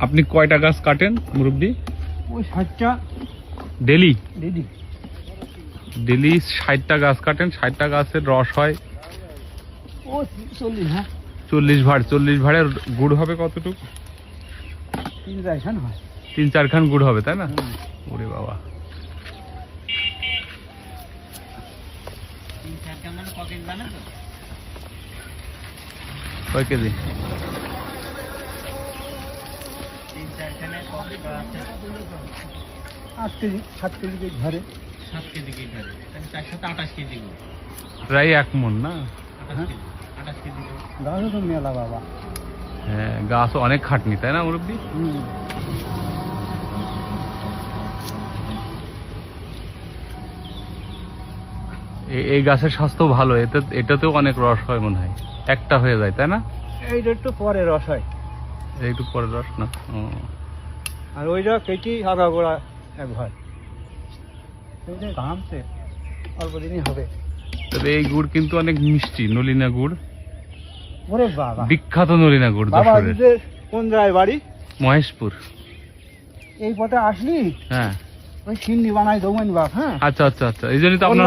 আপনি কয়টা গাছ কাটেন মুরব্বি? ওই 60টা ডেলি? দিদি। ডেলি 60টা গাছ কাটেন, 60টা গাছের রস হয় ও 40, হ্যাঁ 40 ভাড়। 40 ভাড়ের গুড় হবে কতটুকু? 3-4 খান হয়। 3-4 খান গুড় হবে, তাই না? ওরে বাবা, 3-4 খান মানে পকেট বানা তো। কয় কেজি? 3-4 খানে পকেট আছে 8 কেজি 7 কেজি কে ঘরে 7 কেজি কে ঘরে তাহলে 428 কেজি গুড়, প্রায় 1 মণ না? 28 কেজি গাছও তো মেলা বাবা। হ্যাঁ, গাছ অনেক খাটনি, তাই না মুরব্বি? এই গাছের স্বাস্থ্য ভালো, এটাতেও অনেক রস হয় মনে হয়, একটা হয়ে যায়, তাই না? এইটা একটু পরে রস হয়, একটু পরে রস না? আর ওইটা কেটে আগা গোড়া এক হয়, ওইটা ঘামছে অল্প দিনই হবে। তবে এই গুড় কিন্তু অনেক মিষ্টি, নলিনা গুড়, ওরে বাবা বিখ্যাত নলিনা গুড় বাবা। যশোরের। কোন জায়গায় বাড়ি? মহেশপুর। এই পথে আসলি হ্যাঁ, ওই সিন্নি বানাই দেবেন বাপ। হ্যাঁ আচ্ছা আচ্ছা আচ্ছা, এই জন্যই তো আপনার